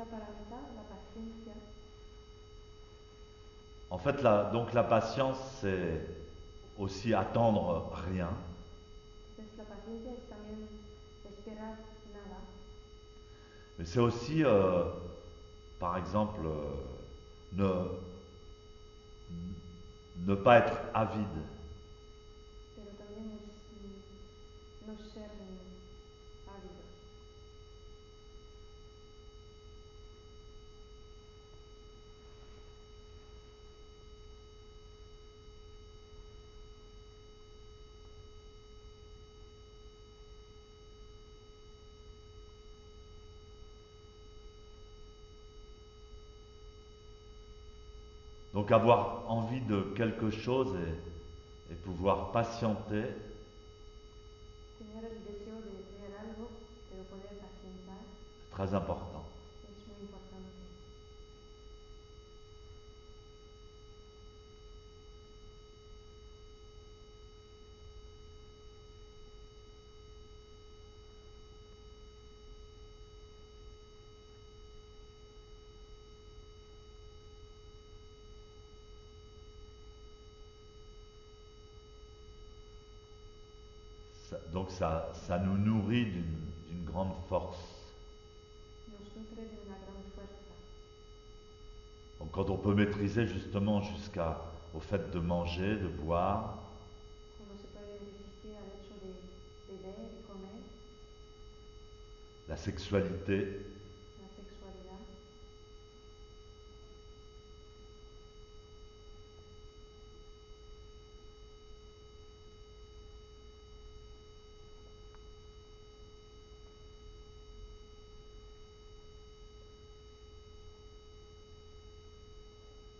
paramita, la paciencia, En fait, donc la patience, c'est aussi attendre rien. entonces la paciencia es también esperar nada, Mais c'est aussi, par exemple, ne pas être avide. pero también es no ser ávido. Donc avoir envie de quelque chose et pouvoir patienter, Tener el deseo de ver algo, pero poder pacientar, c'est très important. es muy importante. Donc ça nous nourrit d'une grande force. Nos nutre de una gran fuerza. Donc quand on peut maîtriser justement jusqu'au fait de manger, de boire, Cuando se puede resistir al hecho de beber y comer, la sexualité, la sexualidad,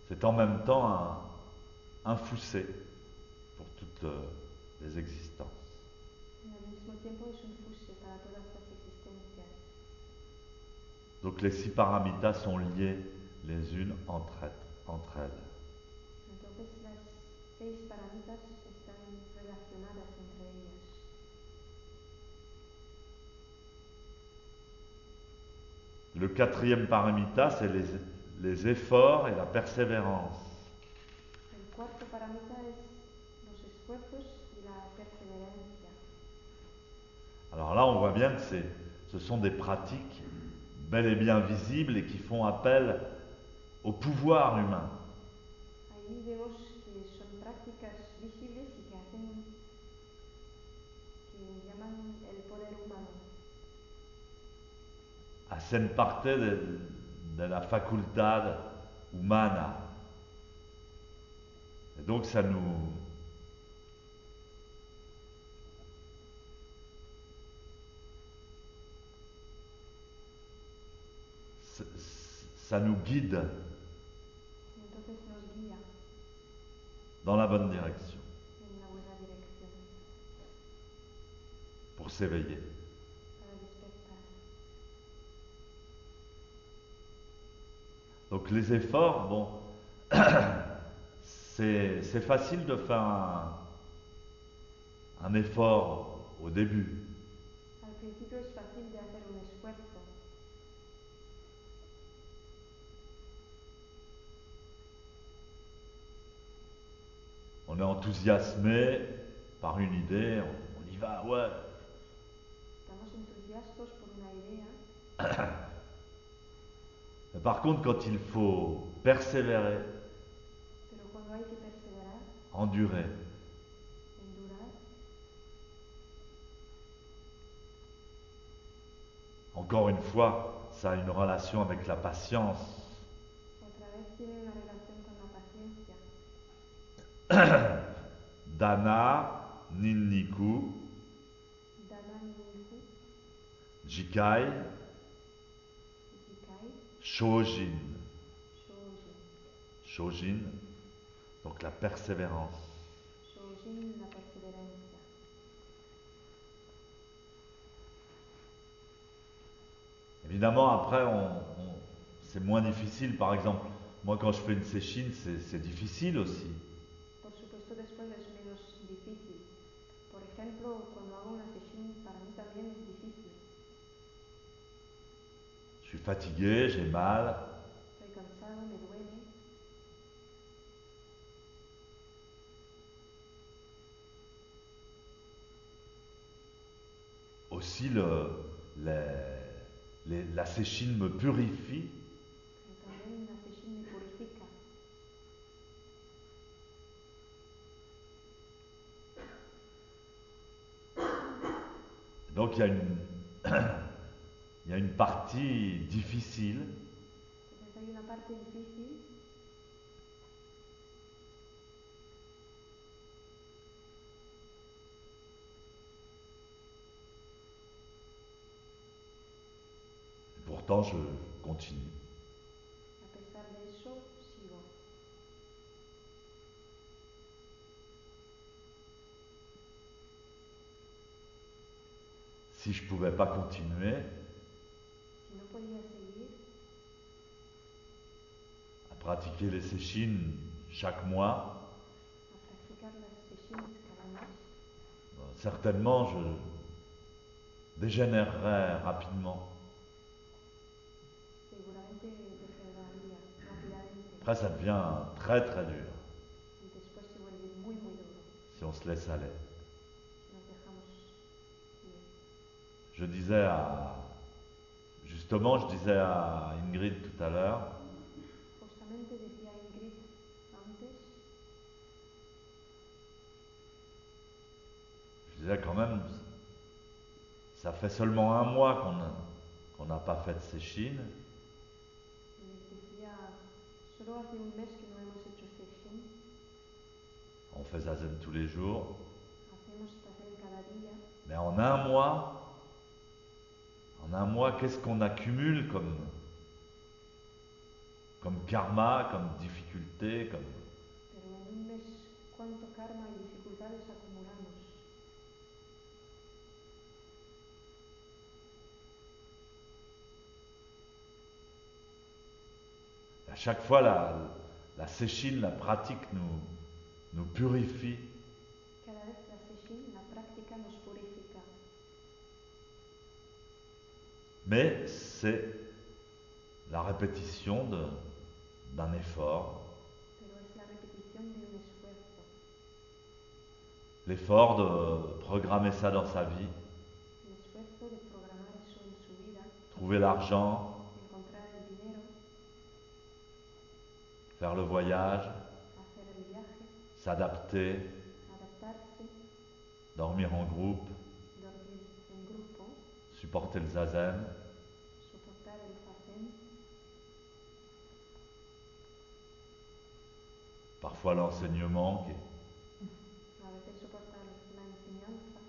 c'est en même temps un foussé pour toutes les existences. y al mismo tiempo es un fuste para todas las existencias. Donc les six paramitas sont liées les unes entre elles. Entonces las 6 paramitas están relacionadas entre ellas. Le quatrième paramita, c'est les efforts et la persévérance. El cuarto paramita es los esfuerzos y la perseverancia. Alors là, on voit bien que ce sont des pratiques bel et bien visibles et qui font appel au pouvoir humain. Ahí vemos que son prácticas visibles y que llaman el poder humano. Hacen parte de la facultad humana. Et donc ça nous guide Y entonces nos guía dans la bonne direction en la buena dirección pour s'éveiller. para despertar. Donc les efforts, bon, c'est facile de faire un effort au début. Al principio es fácil de hacer un esfuerzo. On est enthousiasmé par une idée, on y va, ouais. Estamos entusiastos por una idea, Mais par contre, quand il faut persévérer, pero cuando hay que perseverar, endurer, endurar, encore une fois, ça a une relation avec la patience. otra vez tiene una relación con la paciencia. Dana, Ninniku, Dana Ninku, Jikai, Jikai, Shojin. Shojin. Shojin, donc la persévérance. Shojin, la perseverancia. Évidemment, après, c'est moins difficile. Par exemple, moi, quand je fais une séchine, c'est difficile aussi. Por supuesto, después es menos difícil. Por ejemplo, cuando hago una sesión, para mí también es difícil. Je suis fatigué, j'ai mal. estoy cansado, me duele. Aussi, la séchine me purifie. Pero también la sesshin me purifica. Donc il y a une, il y a une partie difficile Entonces hay una parte difícil pourtant je continue. a pesar de eso, sigo. Si je ne pouvais pas continuer Si no podía seguir à pratiquer les séchines chaque mois, a practicar las sessions cada mes, certainement je dégénérerais rapidement. seguramente degeneraría rápidamente Après ça devient très très dur y después se vuelve muy muy duro si on se laisse aller. si nos dejamos ir. Je disais justement, je disais à Ingrid tout à l'heure, Justamente decía Ingrid antes, je disais quand même, ça fait seulement un mois qu'on n'a pas fait de séchine. les decía, solo hace un mes que no hemos hecho session, On fait zazen tous les jours. hacemos zazen cada día, Mais en un mois, qu'est-ce qu'on accumule comme karma, comme difficulté, comme... pero en un mes cuánto karma y dificultades acumulamos. À chaque fois, la séchine, la pratique nous purifie. Cada vez la session, la práctica nos purifica, Mais c'est la répétition d'un effort. pero es la repetición de un esfuerzo. L'effort de programmer ça dans sa vie, El esfuerzo de programar eso en su vida, trouver l'argent, encontrar el dinero, faire le voyage, hacer el viaje, s'adapter, adaptarse, dormir en groupe, dormir en grupo, supporter le zazen. soportar el zazen, Parfois l'enseignement a veces soportar la enseñanza.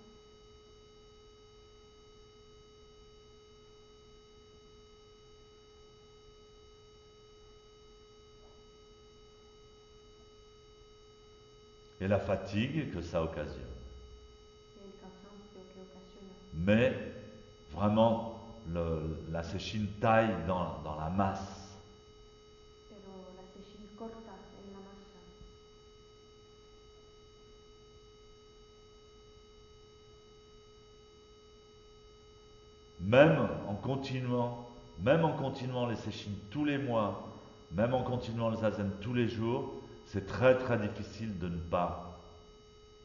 et la fatigue que ça occasionne. Y el cansancio que ocasiona. Mais vraiment, la séchine taille dans la masse. Pero la session corta en la masa. Même en continuant les séchines tous les mois, même en continuant le zazen tous les jours, c'est très très difficile de ne pas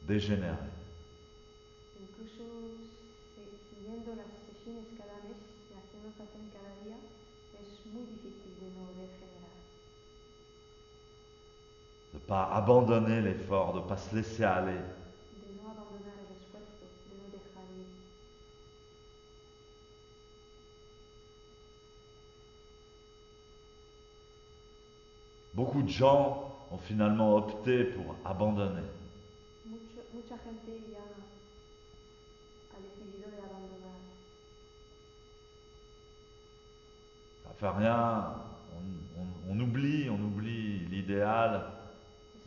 dégénérer. Incluso siguiendo las sesiones cada mes y haciendo zazen cada día, es muy difícil de no degenerar. De ne pas abandonner l'effort, de ne pas se laisser aller. De no abandonar el esfuerzo, de no dejar ir. Beaucoup de gens ont finalement opté pour abandonner. Mucha gente ya ha decidido de abandonar. Ça fait rien, on oublie l'idéal.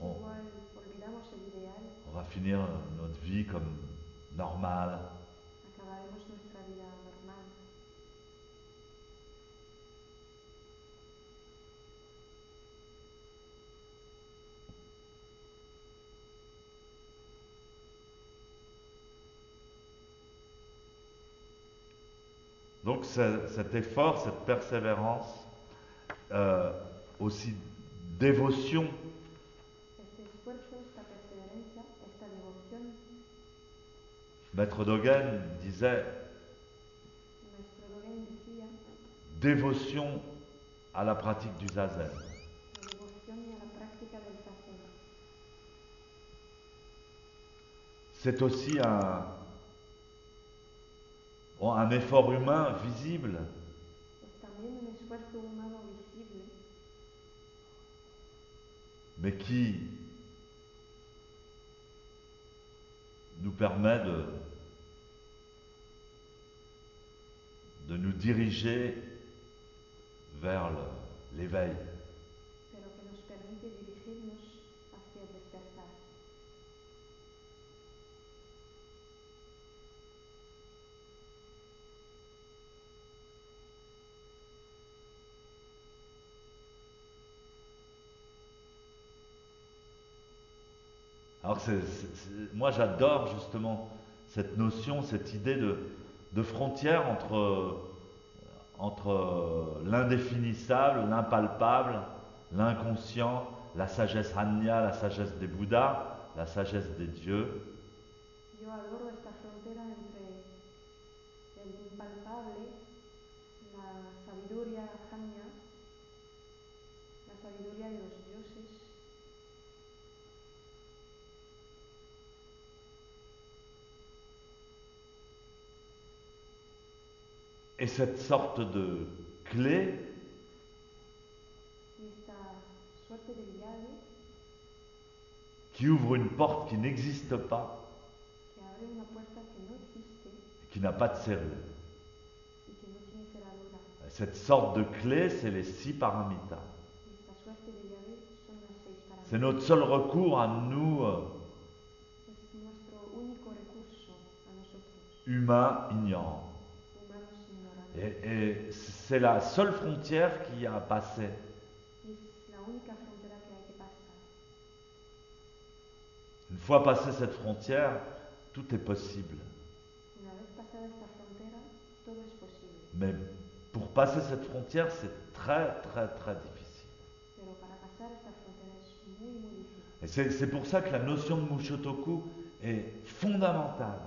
Es igual, olvidamos el ideal, On va finir notre vie comme normale. acabaremos nuestra vida normal. Donc cet effort, cette persévérance, aussi dévotion. Este esfuerzo, esta perseverancia, esta devoción. Maître Dogen disait Maestro Dogen decía, dévotion à la pratique du zazen. la devoción y a la práctica del zazen. C'est aussi un effort humain visible, Es también un esfuerzo humano visible, mais qui nous permet de nous diriger vers l'éveil. pero que nos permite dirigirnos hacia el despertar. Alors moi j'adore justement cette notion, cette idée de frontière entre l'indéfinissable, l'impalpable, l'inconscient, la sagesse Hanya, la sagesse des Bouddhas, la sagesse des dieux. Yo adoro esta frontera entre el impalpable, la sabiduría Hanya, la sabiduría de los dioses, Et cette sorte de clé y esta suerte de llave qui ouvre une porte qui n'existe pas, que abre una puerta que no existe qui n'a pas de serrure. y que no tiene cerradura. Cette sorte de clé, c'est les 6 paramitas. Y esta suerte de llave son las 6 parámetros. C'est notre seul recours à nous, Es nuestro único recurso a nosotros, humains ignorants. humanos ignorantes. Et c'est la seule frontière qu'il y a à passer. Y es la única frontera que hay que pasar. Une fois passé cette frontière, tout est possible. Una vez pasada esta frontera, todo es posible. Mais pour passer cette frontière, c'est très très très difficile. Pero para pasar esta frontera es muy, muy difícil. Et c'est pour ça que la notion de Mushotoku est fondamentale.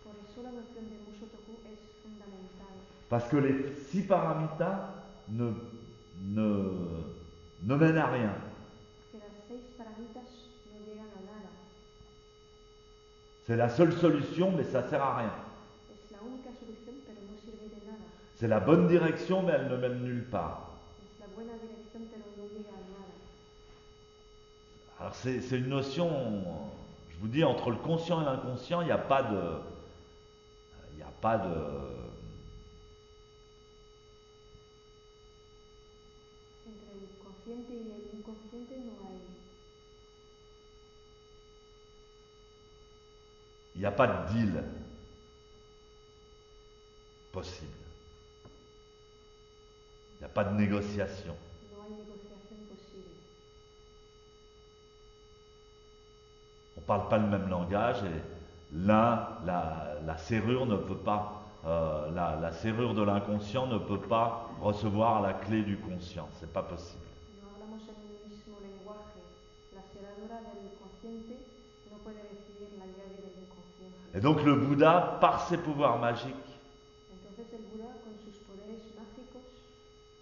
Por eso la noción de Mushotoku es fundamental. Parce que les 6 paramitas ne mènent à rien. Que las 6 paramitas no llegan a nada. C'est la seule solution, mais ça ne sert à rien. Es la única solución, pero no sirve de nada. C'est la bonne direction, mais elle ne mène nulle part. Es la buena dirección, pero no llega a nada. Alors c'est une notion, je vous dis, entre le conscient et l'inconscient, il n'y a pas de... Il n'y a pas de... Entre el consciente y el inconsciente no hay. Il n'y a pas de deal possible. Il n'y a pas de négociation. No hay negociación posible. On ne parle pas le même langage et la serrure ne peut pas, la serrure de l'inconscient ne peut pas recevoir la clé du conscient. C'est pas possible. No hablamos el mismo lenguaje. La cerradura del consciente no puede recibir la llave del inconsciente. Et donc le Bouddha, par ses pouvoirs magiques, Entonces el Buda, con sus poderes mágicos,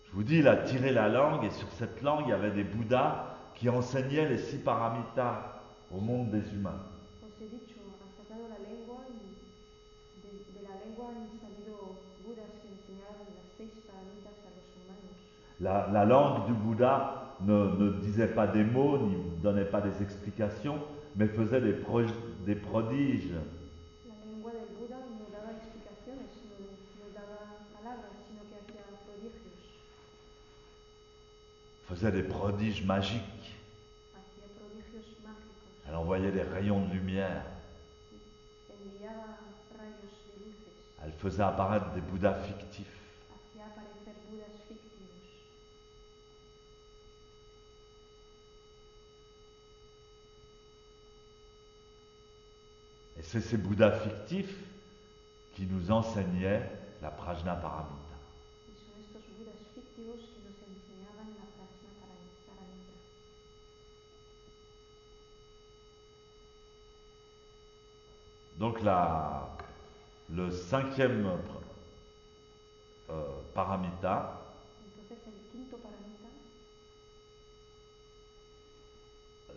je vous dis, il a tiré la langue et sur cette langue, il y avait des Bouddhas qui enseignaient les 6 paramitas au monde des humains. os he dicho, ha sacado la lengua y de la lengua han salido Budas que enseñaban las 6 paramitas a los humanos. La langue du Bouddha ne disait pas des mots, ni donnait pas des explications, mais faisait des prodiges. La lengua del Buda no daba explicaciones, no daba palabras, sino que hacía prodigios. Faisait des prodiges magiques. Hacía prodigios mágicos. Elle envoyait des rayons de lumière. Enviaba rayos de luces. Elle faisait apparaître des Bouddhas fictifs. Hacía aparecer Budas fictivos. Et c'est ces Bouddhas fictifs qui nous enseignaient la Prajna Paramita. Y son estos Budas fictivos que nos enseñaban la Prajna Paramita. Donc le cinquième paramita, Entonces el quinto paramita,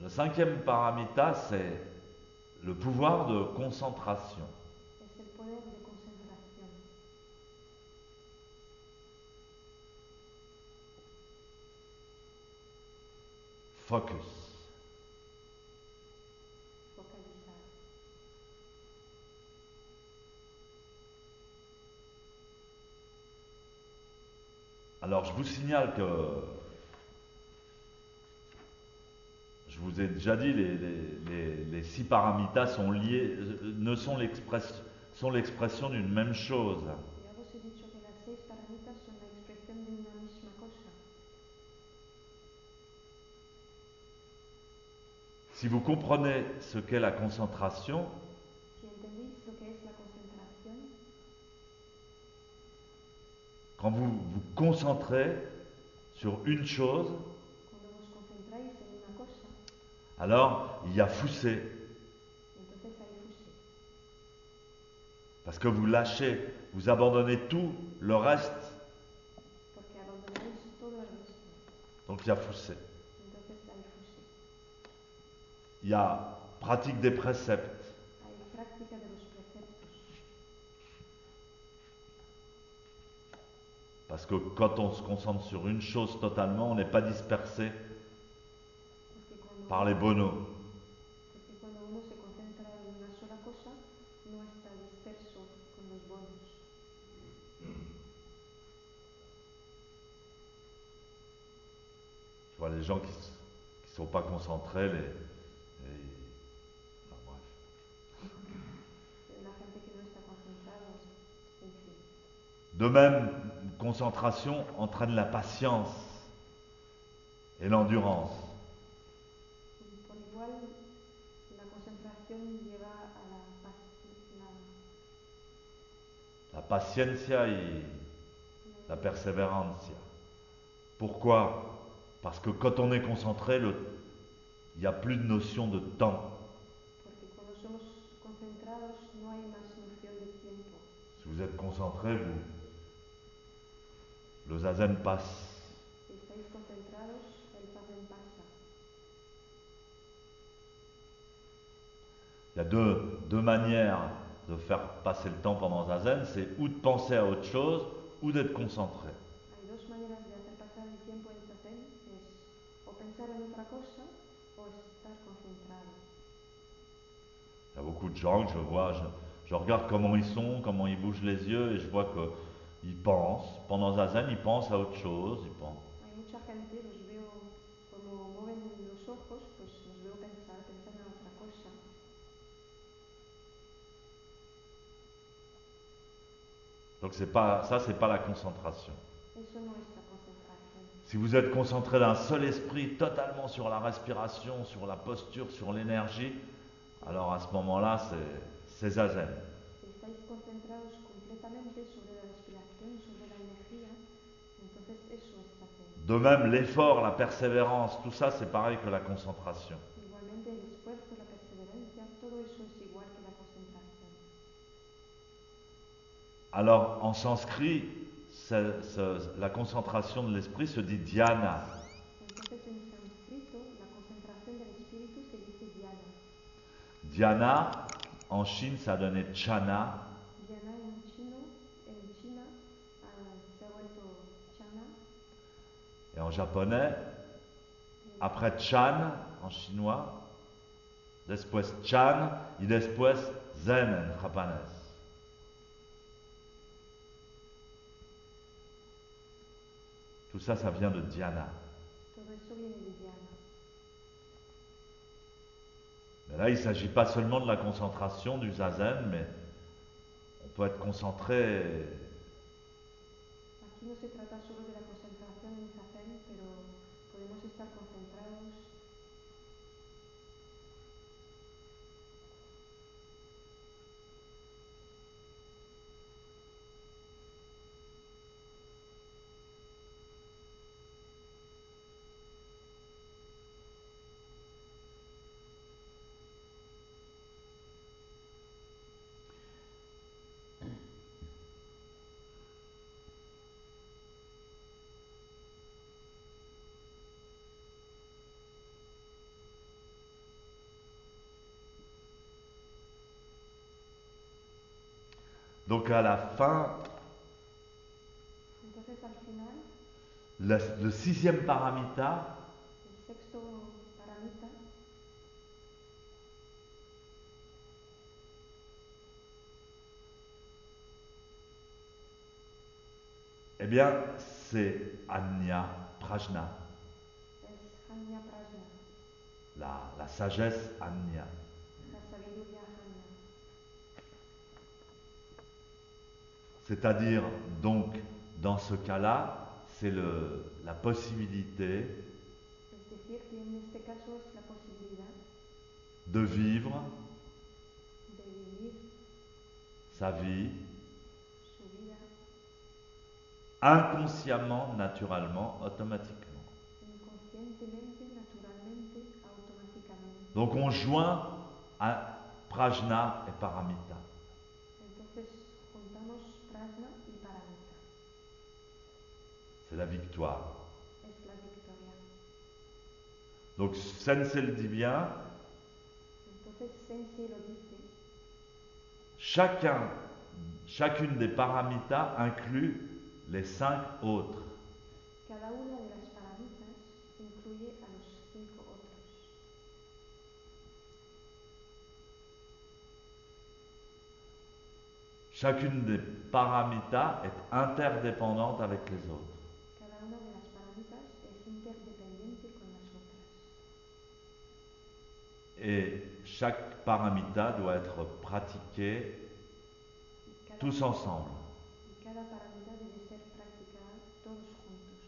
le cinquième paramita, c'est le pouvoir de concentration. es el poder de concentración. Focus. Focalizar. Alors je vous signale que, je vous ai déjà dit, les 6 paramitas sont liés, ne sont l'expression d'une même chose. Ya os he dicho que las 6 paramitas son la expresión de una misma cosa. Si vous comprenez ce qu'est la concentration, Si entendéis lo que es la concentración, quand vous vous concentrez sur une chose, cuando os concentráis en una cosa, alors il y a foussé, entonces hay fusé. parce que vous lâchez, vous abandonnez tout le reste, Porque abandonáis todo el resto, donc il y a foussé. entonces hay fusé. Il y a pratique des préceptes, Hay práctica de los preceptos. parce que quand on se concentre sur une chose totalement, on n'est pas dispersé par les bonos. Porque cuando uno se concentra en una sola cosa, no está disperso con los bonos. Je vois les gens qui ne sont pas concentrés, enfin, bref. La gente que no está concentrada, en fin. De même, une concentration entraîne la patience et l'endurance. Por igual, la concentración lleva a La paciencia y la perseverancia. Pourquoi? Parce que quand on est concentré, il n'y a plus de notion de temps. Porque cuando somos concentrados no hay más noción de tiempo. Si vous êtes concentré, le zazen passe. Si estáis concentrados, el zazen pasa. Il y a deux manières de faire passer le temps pendant zazen, c'est ou de penser à autre chose, ou d'être concentré. Hay dos maneras de hacer pasar el tiempo en zazen, es o pensar en otra cosa o estar concentrado. Il y a beaucoup de gens que je vois, je regarde comment ils sont, comment ils bougent les yeux, et je vois qu'ils pensent. Pendant zazen, ils pensent à autre chose. Hay mucha gente, los veo como mueven los ojos, pues los veo pensar en otra cosa. Donc c'est pas la concentration. Eso no es la concentración. Si vous êtes concentré d'un seul esprit, totalement sur la respiration, sur la posture, sur l'énergie, alors à ce moment-là, c'est zazen. Si estáis concentrados completamente sobre la respiración, sobre la energía, entonces eso es zazen. De même, l'effort, la persévérance, tout ça, c'est pareil que la concentration. Igualmente el esfuerzo, la perseverancia, todo eso es igual que la concentración. Alors, en sanskrit, la concentration de l'esprit se dit dhyana. Entonces en sánscrito la concentración del espíritu se dice dhyana. Dhyana, en Chine, ça donnait chana. Dhyana en China se ha vuelto chana. Et en japonais, après chan, en chinois, después chan y después zen en japonés. Tout ça, ça vient de dhyana. Todo eso viene de dhyana. Mais là, il ne s'agit pas seulement de la concentration du zazen, mais on peut être concentré. Aquí no se trata solo de la concentración en zazen, pero podemos estar concentrados Donc à la fin, Entonces al final, le sixième paramita, el sexto paramita, eh bien, c'est Anya Prajna, es Hanya Prajna, la sagesse Anya. la sabiduría Hanya. C'est-à-dire, donc, dans ce cas-là, c'est la possibilité Es decir, que en este caso es la posibilidad de vivre de vivir sa vie su vida inconsciemment, naturellement, automatiquement. inconscientemente, naturalmente, automáticamente. Donc on joint à Prajna et Paramita. Entonces juntamos prajna y paramita. C'est la victoire. Es la victoria. Donc Sensei le dit bien, Entonces Sensei lo dice, chacune des paramitas inclut les 5 autres. cada una de las paramitas incluye a los 5 otros. Chacune des paramitas est interdépendante avec les autres. Cada una de las paramitas es interdependiente con las otras. Et chaque paramita doit être pratiqué tous ensemble. Y cada paramita debe ser practicada todos juntos.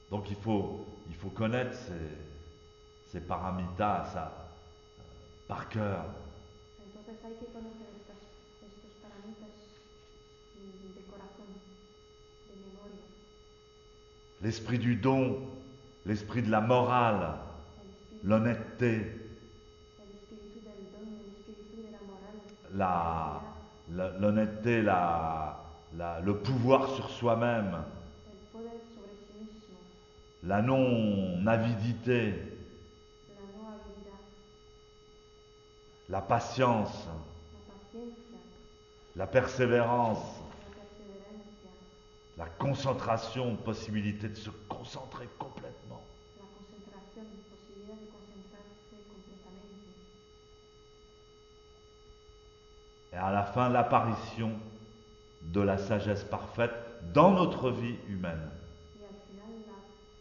Donc il faut connaître ces paramitas par cœur. Entonces hay que conocer estos paramitas de corazón, de memoria. L'esprit du don, l'esprit de la morale, l'honnêteté, El espíritu del don, el espíritu de la moral, l'honnêteté, le pouvoir sur soi-même, el poder sobre sí mismo, la non-avidité, la no habilidad, la patience, la paciencia, la persévérance, la perseverancia, la concentration, possibilité de se concentrer complètement. la concentración, posibilidad de concentrarse completamente. Et à la fin, l'apparition de la sagesse parfaite dans notre vie humaine. Y al final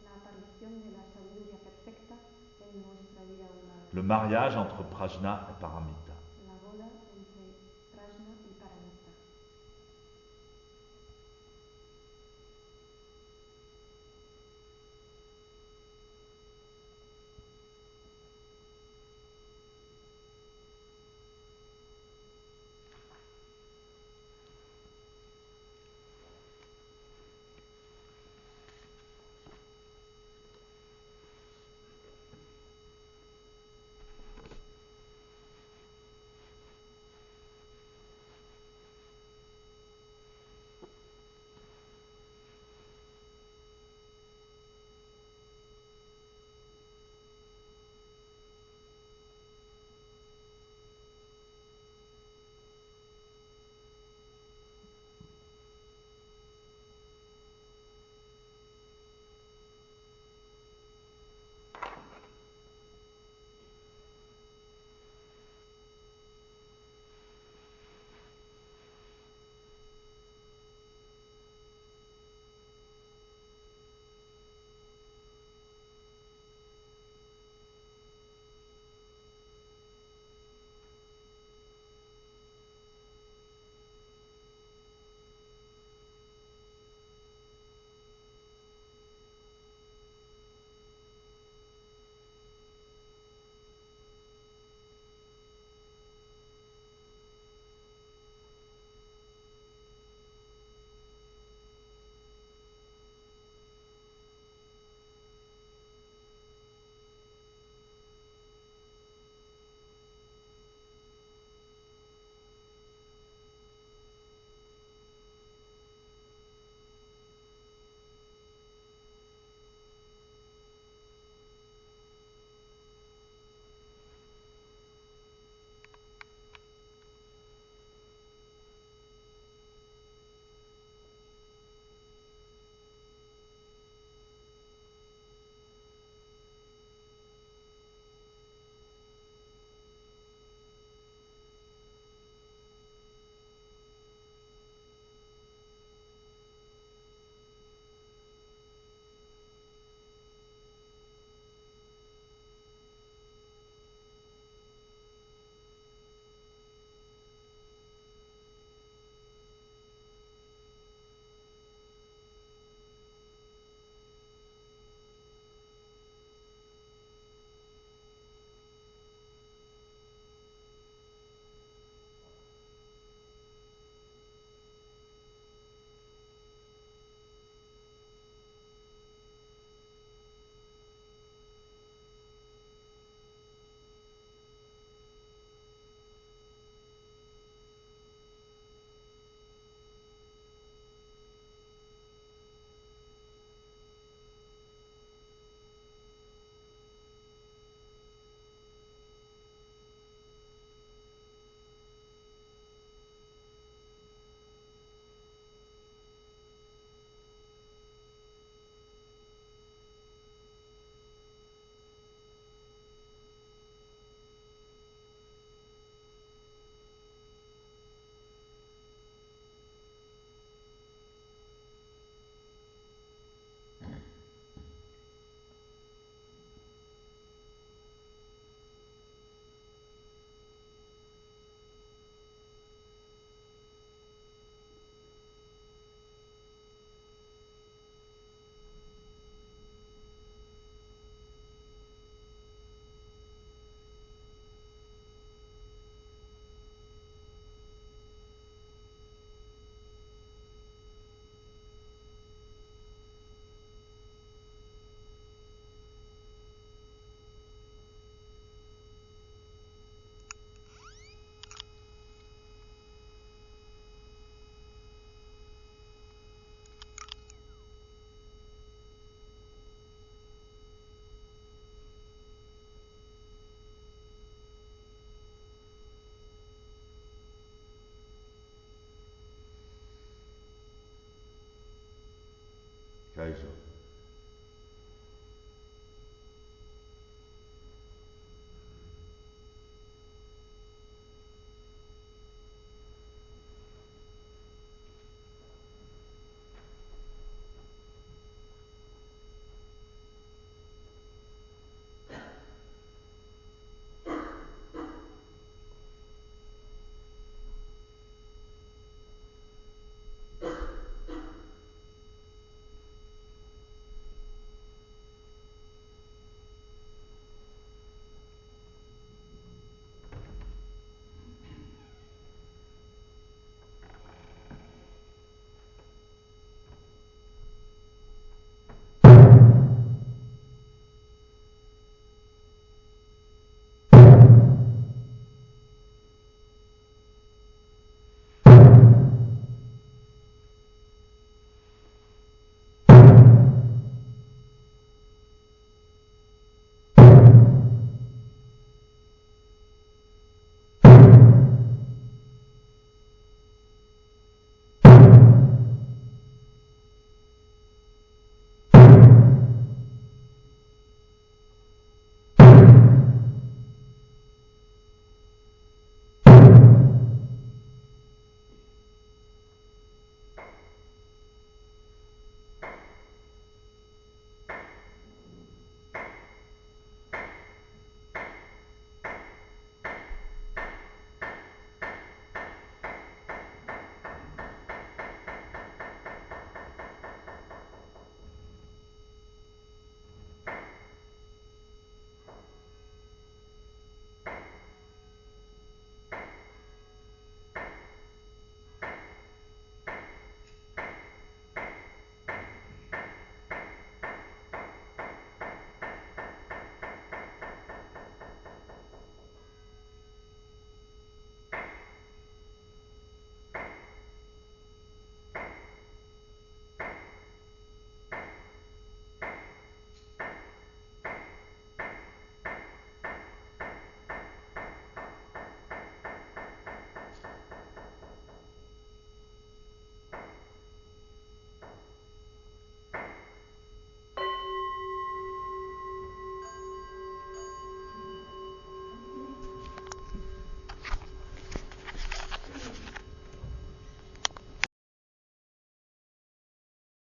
la aparición de la sabiduría perfecta en nuestra vida humana. Le mariage entre Prajna et Paramita. La boda entre prajna y paramita. Kaijo.